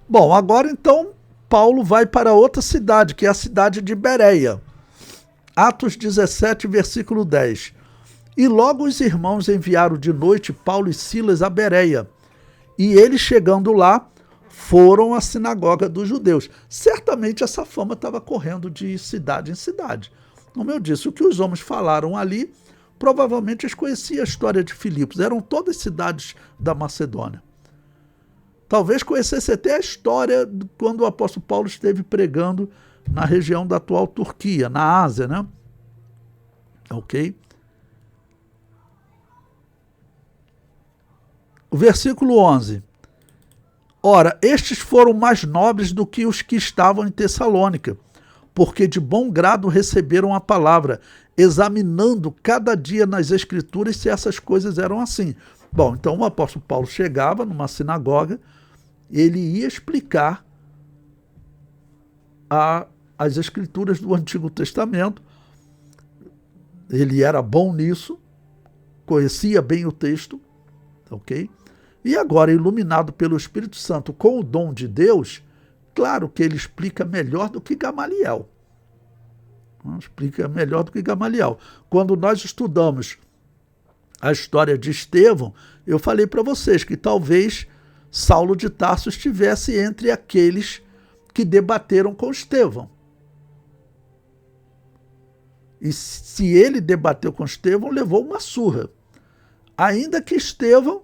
Bom, agora então Paulo vai para outra cidade, que é a cidade de Bereia. Atos 17, versículo 10. E logo os irmãos enviaram de noite Paulo e Silas a Bereia. E eles, chegando lá, foram à sinagoga dos judeus. Certamente essa fama estava correndo de cidade em cidade. Como eu disse, o que os homens falaram ali, provavelmente eles conheciam a história de Filipos. Eram todas cidades da Macedônia. Talvez conhecesse até a história de quando o apóstolo Paulo esteve pregando na região da atual Turquia, na Ásia, né? Ok? O versículo 11. Ora, estes foram mais nobres do que os que estavam em Tessalônica, porque de bom grado receberam a palavra, examinando cada dia nas Escrituras se essas coisas eram assim. Bom, então o apóstolo Paulo chegava numa sinagoga, ele ia explicar as Escrituras do Antigo Testamento, ele era bom nisso, conhecia bem o texto, ok? E agora, iluminado pelo Espírito Santo com o dom de Deus, claro que ele explica melhor do que Gamaliel. Explica melhor do que Gamaliel. Quando nós estudamos a história de Estevão, eu falei para vocês que talvez Saulo de Tarso estivesse entre aqueles que debateram com Estevão. E se ele debateu com Estevão, levou uma surra. Ainda que Estevão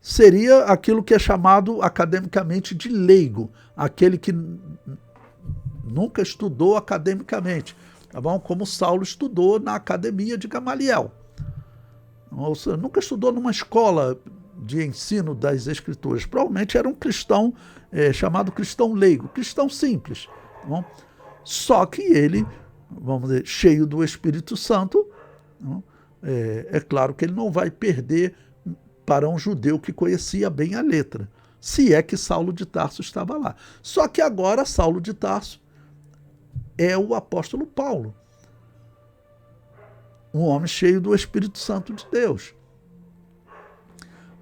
seria aquilo que é chamado academicamente de leigo, aquele que nunca estudou academicamente, tá bom? Como Saulo estudou na academia de Gamaliel. Ou seja, nunca estudou numa escola de ensino das Escrituras. Provavelmente era um cristão chamado cristão leigo, cristão simples. Tá bom? Só que ele, vamos dizer, cheio do Espírito Santo, é claro que ele não vai perder para um judeu que conhecia bem a letra, se é que Saulo de Tarso estava lá. Só que agora Saulo de Tarso é o apóstolo Paulo, um homem cheio do Espírito Santo de Deus.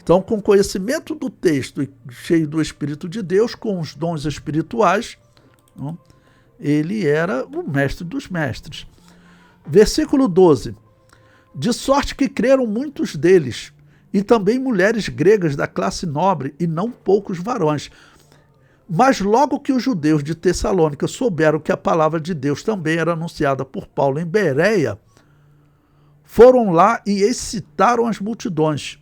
Então, com conhecimento do texto e cheio do Espírito de Deus, com os dons espirituais, ele era o mestre dos mestres. Versículo 12. De sorte que creram muitos deles, e também mulheres gregas da classe nobre, e não poucos varões. Mas logo que os judeus de Tessalônica souberam que a palavra de Deus também era anunciada por Paulo em Bereia, foram lá e excitaram as multidões.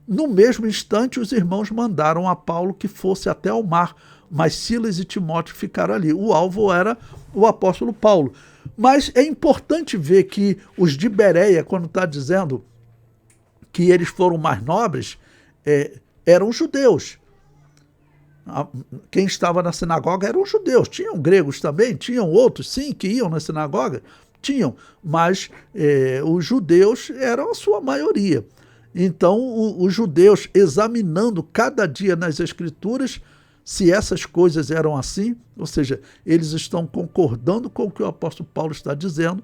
No mesmo instante, os irmãos mandaram a Paulo que fosse até ao mar, mas Silas e Timóteo ficaram ali. O alvo era o apóstolo Paulo. Mas é importante ver que os de Bereia, quando está dizendo que eles foram mais nobres, eram judeus. Quem estava na sinagoga eram judeus. Tinham gregos também, tinham outros, sim, que iam na sinagoga, tinham, mas os judeus eram a sua maioria. Então, os judeus, examinando cada dia nas Escrituras se essas coisas eram assim, ou seja, eles estão concordando com o que o apóstolo Paulo está dizendo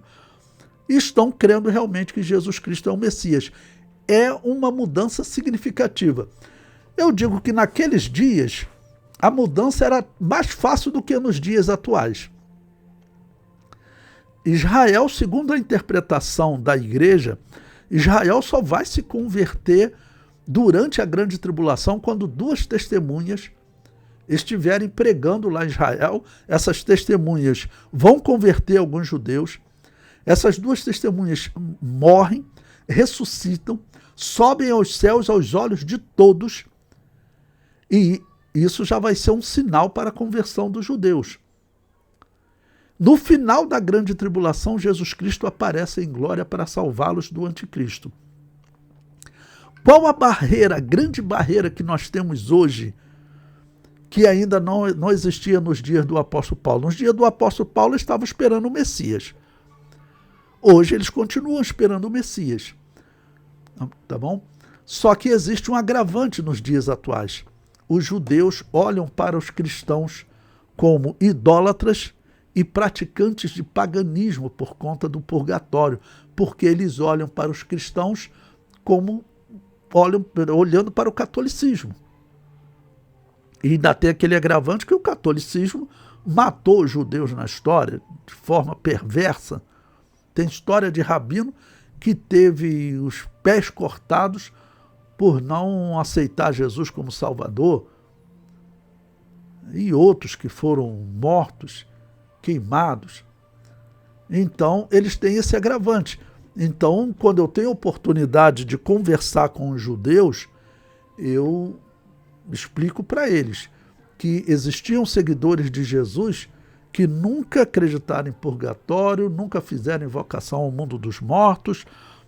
e estão crendo realmente que Jesus Cristo é o Messias. É uma mudança significativa. Eu digo que naqueles dias a mudança era mais fácil do que nos dias atuais. Israel, segundo a interpretação da igreja, Israel só vai se converter durante a grande tribulação quando duas testemunhas estiverem pregando lá em Israel. Essas testemunhas vão converter alguns judeus. Essas duas testemunhas morrem, ressuscitam, sobem aos céus aos olhos de todos, e isso já vai ser um sinal para a conversão dos judeus. No final da grande tribulação, Jesus Cristo aparece em glória para salvá-los do anticristo. Qual a barreira, a grande barreira que nós temos hoje, que ainda não existia nos dias do apóstolo Paulo? Nos dias do apóstolo Paulo, eles estavam esperando o Messias. Hoje eles continuam esperando o Messias. Tá bom? Só que existe um agravante nos dias atuais. Os judeus olham para os cristãos como idólatras e praticantes de paganismo por conta do purgatório, porque eles olham para os cristãos como olhando para o catolicismo. E ainda tem aquele agravante que o catolicismo matou os judeus na história de forma perversa. Tem história de rabino que teve os pés cortados por não aceitar Jesus como Salvador, e outros que foram mortos, queimados. Então, eles têm esse agravante. Então, quando eu tenho oportunidade de conversar com os judeus, eu explico para eles que existiam seguidores de Jesus que nunca acreditaram em purgatório, nunca fizeram invocação ao mundo dos mortos,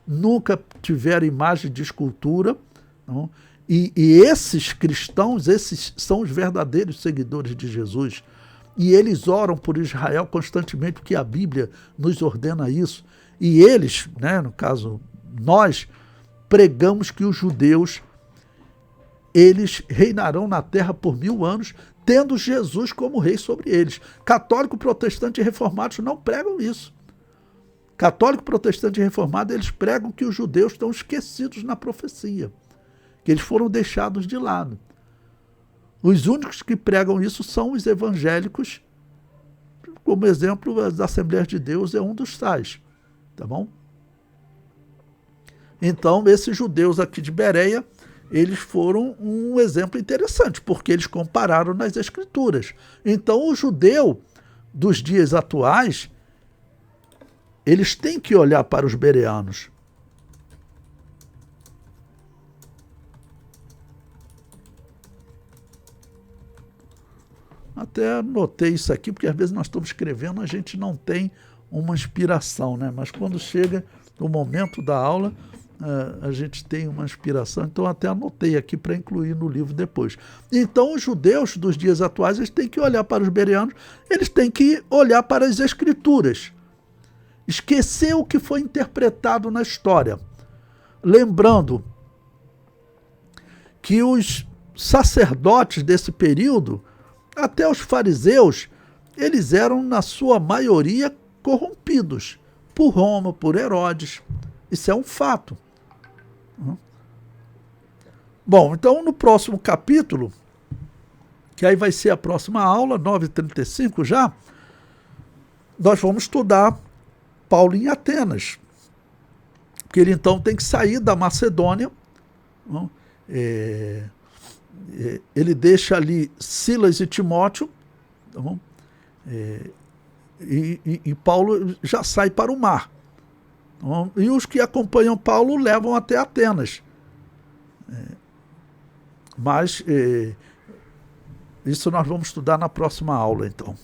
nunca tiveram imagem de escultura, não? E esses cristãos, esses são os verdadeiros seguidores de Jesus. E eles oram por Israel constantemente, porque a Bíblia nos ordena isso. E eles, né, no caso nós, pregamos que os judeus, eles reinarão na terra por 1000 anos, tendo Jesus como rei sobre eles. Católico, protestante e reformados não pregam isso. Católico, protestante e reformado, eles pregam que os judeus estão esquecidos na profecia, que eles foram deixados de lado. Os únicos que pregam isso são os evangélicos, como exemplo, as Assembleias de Deus é um dos tais, tá bom? Então, esses judeus aqui de Bereia, eles foram um exemplo interessante, porque eles compararam nas Escrituras. Então, o judeu dos dias atuais, eles têm que olhar para os bereanos. Até anotei isso aqui, porque às vezes nós estamos escrevendo, a gente não tem uma inspiração, né? Mas quando chega o momento da aula, a gente tem uma inspiração, então até anotei aqui para incluir no livro depois. Então os judeus dos dias atuais, eles têm que olhar para os bereanos, eles têm que olhar para as Escrituras, esquecer o que foi interpretado na história, lembrando que os sacerdotes desse período, até os fariseus, eles eram, na sua maioria, corrompidos por Roma, por Herodes. Isso é um fato. Bom, então no próximo capítulo, que aí vai ser a próxima aula, 9h35 já, nós vamos estudar Paulo em Atenas. Porque ele então tem que sair da Macedônia, não? Ele deixa ali Silas e Timóteo, tá bom? E Paulo já sai para o mar. Tá bom? E os que acompanham Paulo levam até Atenas. Mas isso nós vamos estudar na próxima aula, então.